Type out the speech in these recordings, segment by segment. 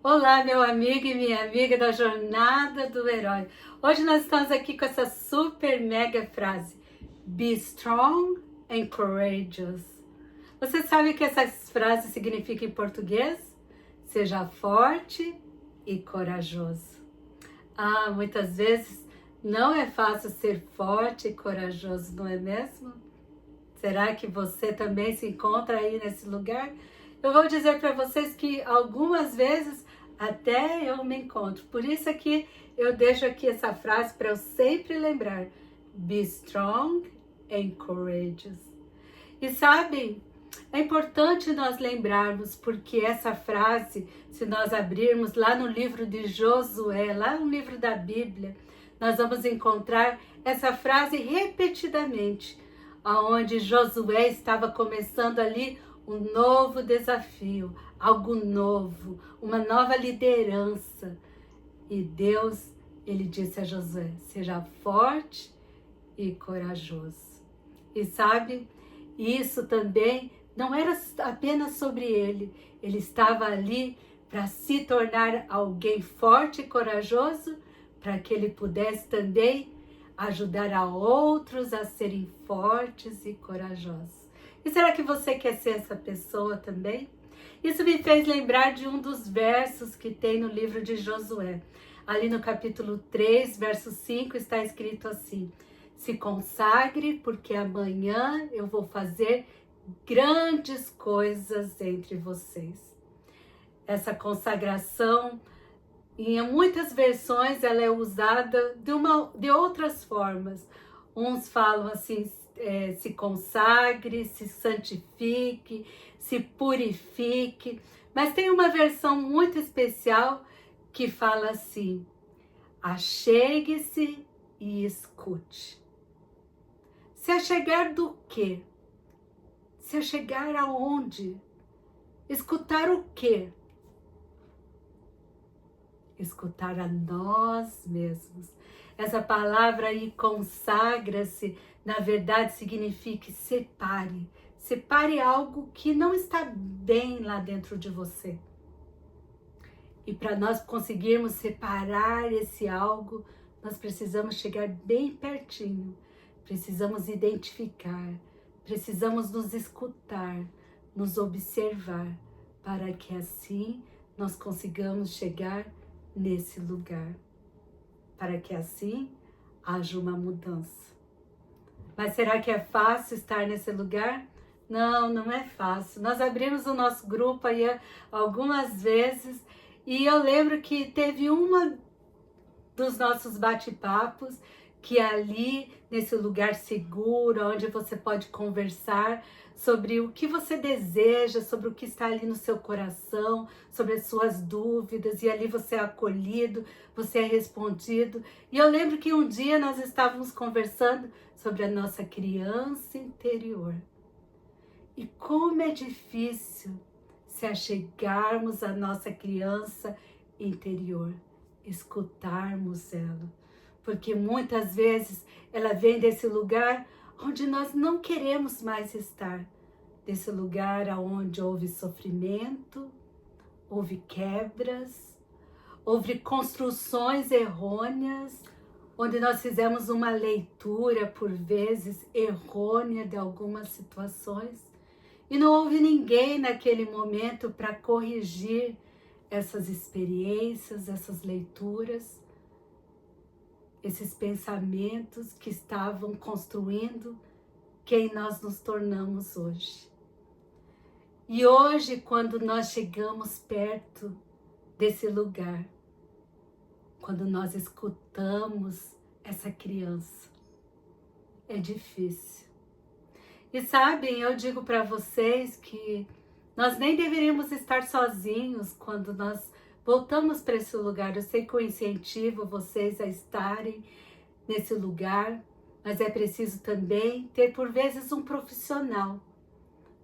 Olá, meu amigo e minha amiga da Jornada do Herói. Hoje nós estamos aqui com essa super mega frase: Be strong and courageous. Você sabe o que essa frase significa em português? Seja forte e corajoso. Muitas vezes não é fácil ser forte e corajoso, não é mesmo? Será que você também se encontra aí nesse lugar? Eu vou dizer para vocês que algumas vezes até eu me encontro. Por isso aqui eu deixo aqui essa frase para eu sempre lembrar: Be strong and courageous. E sabem, é importante nós lembrarmos, porque essa frase, se nós abrirmos lá no livro de Josué, lá no livro da Bíblia, nós vamos encontrar essa frase repetidamente, onde Josué estava começando ali um novo desafio, algo novo, uma nova liderança. E Deus, ele disse a Josué: seja forte e corajoso. E sabe, isso também não era apenas sobre ele. Ele estava ali para se tornar alguém forte e corajoso, para que ele pudesse também ajudar a outros a serem fortes e corajosos. E será que você quer ser essa pessoa também? Isso me fez lembrar de um dos versos que tem no livro de Josué. Ali no capítulo 3, verso 5, está escrito assim: se consagre, porque amanhã eu vou fazer grandes coisas entre vocês. Essa consagração, em muitas versões, ela é usada de outras formas. Uns falam assim: se consagre, se santifique, se purifique. Mas tem uma versão muito especial que fala assim: achegue-se e escute. Se achegar do quê? Se achegar aonde? Escutar o quê? Escutar a nós mesmos. Essa palavra aí, consagra-se, na verdade significa separe. Separe algo que não está bem lá dentro de você. E para nós conseguirmos separar esse algo, nós precisamos chegar bem pertinho. Precisamos identificar. Precisamos nos escutar, nos observar, para que assim nós consigamos chegar nesse lugar, para que assim haja uma mudança. Mas será que é fácil estar nesse lugar? Não, não é fácil. Nós abrimos o nosso grupo aí algumas vezes e eu lembro que teve uma dos nossos bate-papos que ali, nesse lugar seguro, onde você pode conversar sobre o que você deseja, sobre o que está ali no seu coração, sobre as suas dúvidas, e ali você é acolhido, você é respondido. E eu lembro que um dia nós estávamos conversando sobre a nossa criança interior. E como é difícil se achegarmos à nossa criança interior, escutarmos ela. Porque muitas vezes ela vem desse lugar onde nós não queremos mais estar. Desse lugar onde houve sofrimento, houve quebras, houve construções errôneas, onde nós fizemos uma leitura, por vezes, errônea de algumas situações. E não houve ninguém naquele momento para corrigir essas experiências, essas leituras, esses pensamentos que estavam construindo quem nós nos tornamos hoje. E hoje, quando nós chegamos perto desse lugar, quando nós escutamos essa criança, é difícil. E sabem, eu digo para vocês que nós nem deveríamos estar sozinhos quando nós voltamos para esse lugar. Eu sei que eu incentivo vocês a estarem nesse lugar, mas é preciso também ter, por vezes, um profissional,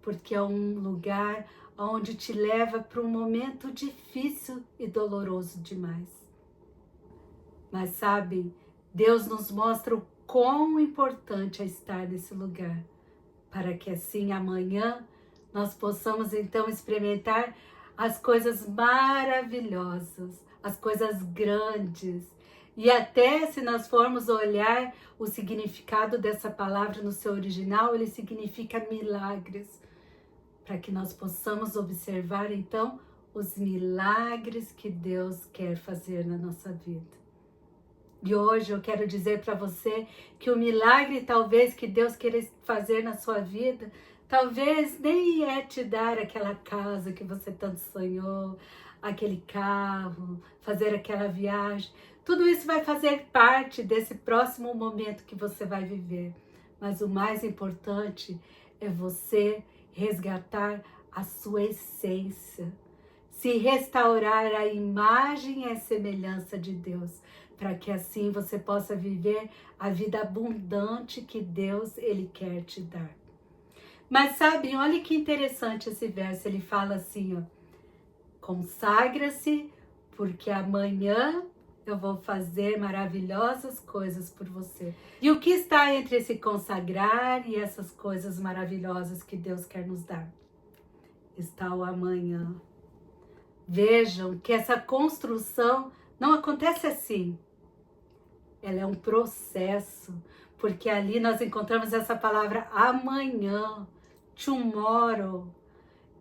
porque é um lugar onde te leva para um momento difícil e doloroso demais. Mas sabem, Deus nos mostra o quão importante é estar nesse lugar, para que assim amanhã nós possamos então experimentar as coisas maravilhosas, as coisas grandes. E até se nós formos olhar o significado dessa palavra no seu original, ele significa milagres, para que nós possamos observar então os milagres que Deus quer fazer na nossa vida. E hoje eu quero dizer para você que o milagre talvez que Deus queira fazer na sua vida, talvez nem é te dar aquela casa que você tanto sonhou, aquele carro, fazer aquela viagem. Tudo isso vai fazer parte desse próximo momento que você vai viver. Mas o mais importante é você resgatar a sua essência, se restaurar a imagem e a semelhança de Deus, para que assim você possa viver a vida abundante que Deus ele quer te dar. Mas sabe, olha que interessante esse verso, ele fala assim, ó, consagra-se, porque amanhã eu vou fazer maravilhosas coisas por você. E o que está entre esse consagrar e essas coisas maravilhosas que Deus quer nos dar? Está o amanhã. Vejam que essa construção não acontece assim. Ela é um processo, porque ali nós encontramos essa palavra amanhã, tomorrow.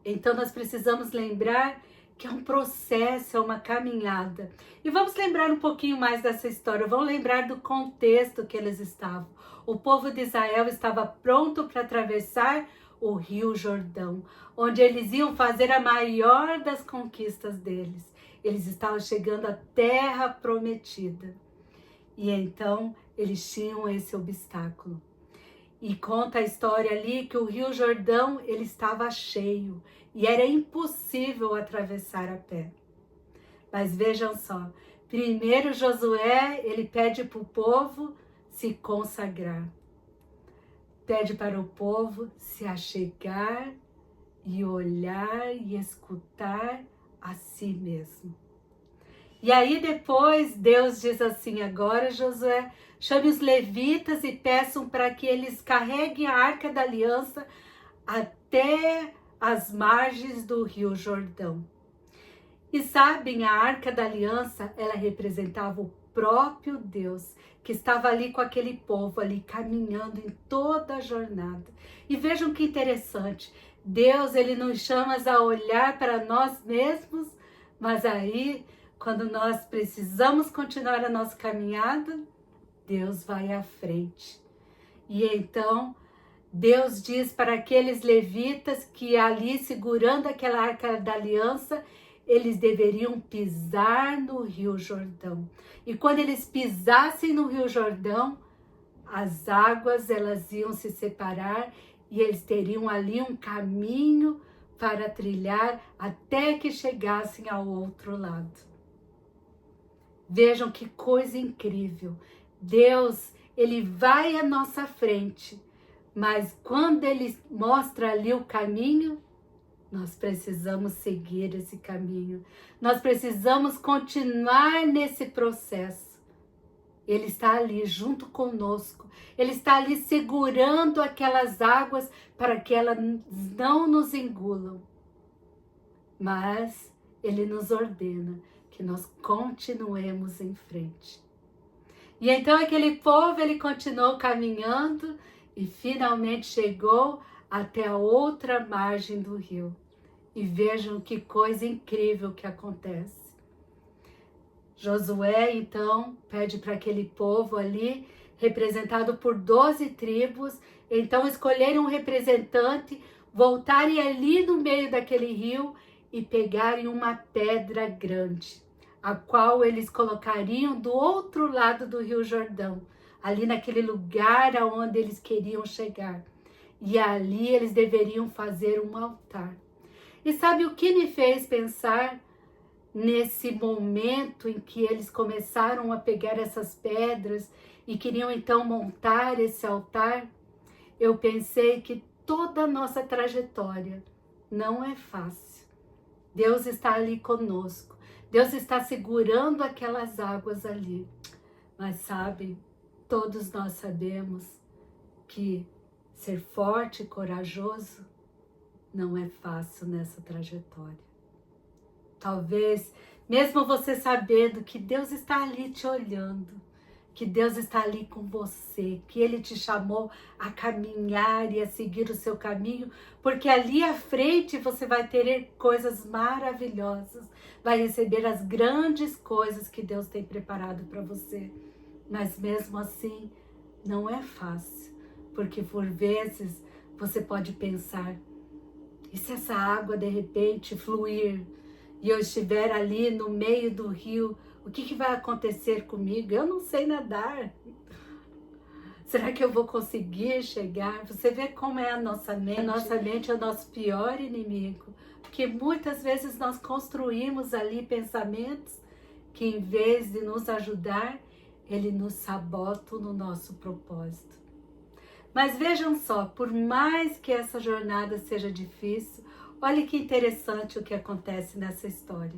Então nós precisamos lembrar que é um processo, é uma caminhada. E vamos lembrar um pouquinho mais dessa história, vamos lembrar do contexto que eles estavam. O povo de Israel estava pronto para atravessar o Rio Jordão, onde eles iam fazer a maior das conquistas deles. Eles estavam chegando à terra prometida. E então eles tinham esse obstáculo. E conta a história ali que o Rio Jordão ele estava cheio e era impossível atravessar a pé. Mas vejam só, primeiro Josué ele pede para o povo se consagrar. Pede para o povo se achegar e olhar e escutar a si mesmo. E aí depois Deus diz assim, agora Josué, chame os levitas e peçam para que eles carreguem a Arca da Aliança até as margens do Rio Jordão. E sabem, a Arca da Aliança, ela representava o próprio Deus, que estava ali com aquele povo ali, caminhando em toda a jornada. E vejam que interessante, Deus, ele nos chama a olhar para nós mesmos, mas aí, quando nós precisamos continuar a nossa caminhada, Deus vai à frente. E então, Deus diz para aqueles levitas que ali, segurando aquela Arca da Aliança, eles deveriam pisar no Rio Jordão. E quando eles pisassem no Rio Jordão, as águas elas iam se separar e eles teriam ali um caminho para trilhar até que chegassem ao outro lado. Vejam que coisa incrível. Deus, ele vai à nossa frente, mas quando ele mostra ali o caminho, nós precisamos seguir esse caminho. Nós precisamos continuar nesse processo. Ele está ali junto conosco. Ele está ali segurando aquelas águas para que elas não nos engulam. Mas ele nos ordena que nós continuemos em frente. E então aquele povo, ele continuou caminhando e finalmente chegou até a outra margem do rio. E vejam que coisa incrível que acontece. Josué, então, pede para aquele povo ali, representado por 12 tribos, então escolherem um representante, voltarem ali no meio daquele rio e pegarem uma pedra grande, a qual eles colocariam do outro lado do Rio Jordão, ali naquele lugar aonde eles queriam chegar. E ali eles deveriam fazer um altar. E sabe o que me fez pensar nesse momento em que eles começaram a pegar essas pedras e queriam então montar esse altar? Eu pensei que toda a nossa trajetória não é fácil. Deus está ali conosco. Deus está segurando aquelas águas ali. Mas sabe, todos nós sabemos que ser forte e corajoso não é fácil nessa trajetória. Talvez, mesmo você sabendo que Deus está ali te olhando, que Deus está ali com você, que Ele te chamou a caminhar e a seguir o seu caminho, porque ali à frente você vai ter coisas maravilhosas, vai receber as grandes coisas que Deus tem preparado para você. Mas mesmo assim, não é fácil, porque por vezes você pode pensar, e se essa água de repente fluir e eu estiver ali no meio do rio, o que vai acontecer comigo? Eu não sei nadar. Será que eu vou conseguir chegar? Você vê como é a nossa mente. A nossa mente é o nosso pior inimigo, porque muitas vezes nós construímos ali pensamentos que em vez de nos ajudar, ele nos sabota no nosso propósito. Mas vejam só, por mais que essa jornada seja difícil, olha que interessante o que acontece nessa história.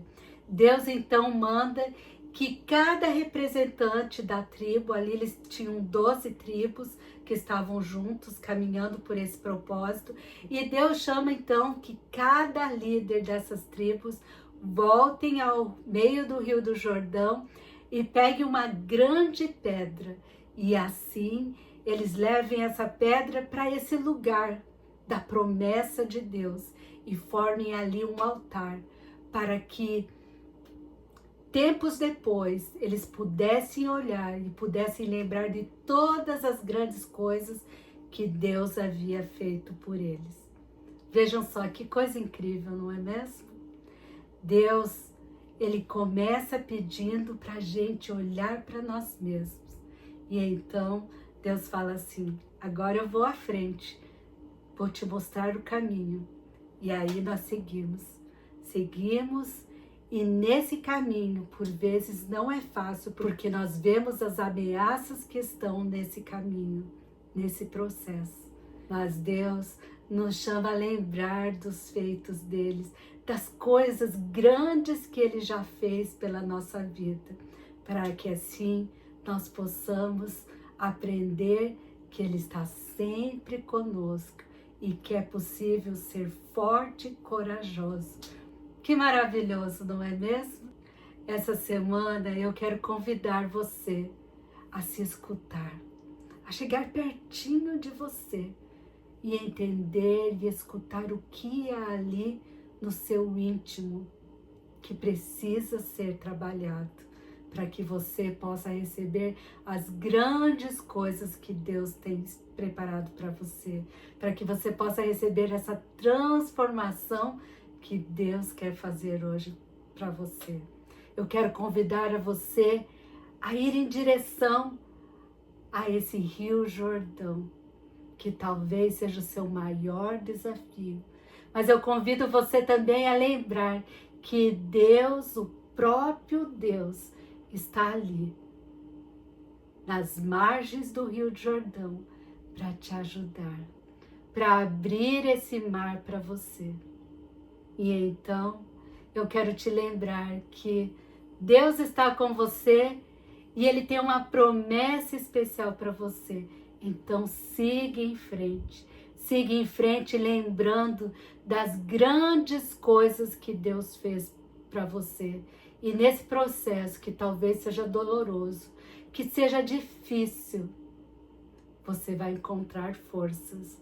Deus então manda que cada representante da tribo, ali eles tinham 12 tribos que estavam juntos, caminhando por esse propósito, e Deus chama então que cada líder dessas tribos voltem ao meio do Rio do Jordão e peguem uma grande pedra, e assim eles levem essa pedra para esse lugar da promessa de Deus e formem ali um altar para que tempos depois eles pudessem olhar e pudessem lembrar de todas as grandes coisas que Deus havia feito por eles. Vejam só que coisa incrível, não é mesmo? Deus, ele começa pedindo para a gente olhar para nós mesmos. E então Deus fala assim, agora eu vou à frente, vou te mostrar o caminho. E aí nós seguimos e nesse caminho, por vezes não é fácil, porque nós vemos as ameaças que estão nesse caminho, nesse processo. Mas Deus nos chama a lembrar dos feitos deles, das coisas grandes que Ele já fez pela nossa vida, para que assim nós possamos aprender que Ele está sempre conosco e que é possível ser forte e corajoso. Que maravilhoso, não é mesmo? Essa semana eu quero convidar você a se escutar, a chegar pertinho de você e entender e escutar o que há ali no seu íntimo que precisa ser trabalhado, para que você possa receber as grandes coisas que Deus tem preparado para você, para que você possa receber essa transformação que Deus quer fazer hoje para você. Eu quero convidar a você a ir em direção a esse Rio Jordão, que talvez seja o seu maior desafio. Mas eu convido você também a lembrar que Deus, o próprio Deus, está ali, nas margens do Rio Jordão, para te ajudar, para abrir esse mar para você. E então, eu quero te lembrar que Deus está com você e Ele tem uma promessa especial para você. Então, siga em frente lembrando das grandes coisas que Deus fez para você. E nesse processo, que talvez seja doloroso, que seja difícil, você vai encontrar forças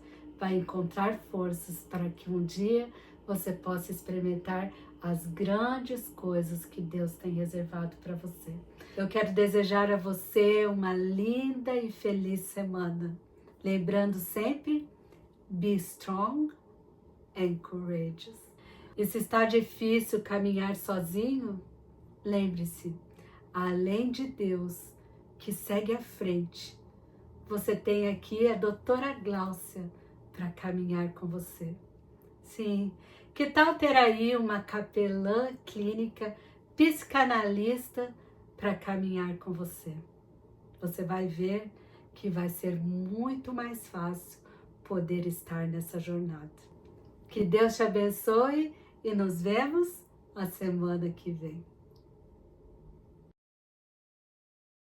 para que um dia você possa experimentar as grandes coisas que Deus tem reservado para você. Eu quero desejar a você uma linda e feliz semana. Lembrando sempre, be strong and courageous. E se está difícil caminhar sozinho, lembre-se, além de Deus que segue à frente, você tem aqui a doutora Gláucia para caminhar com você. Sim, que tal ter aí uma capelã clínica psicanalista para caminhar com você? Você vai ver que vai ser muito mais fácil poder estar nessa jornada. Que Deus te abençoe e nos vemos na semana que vem.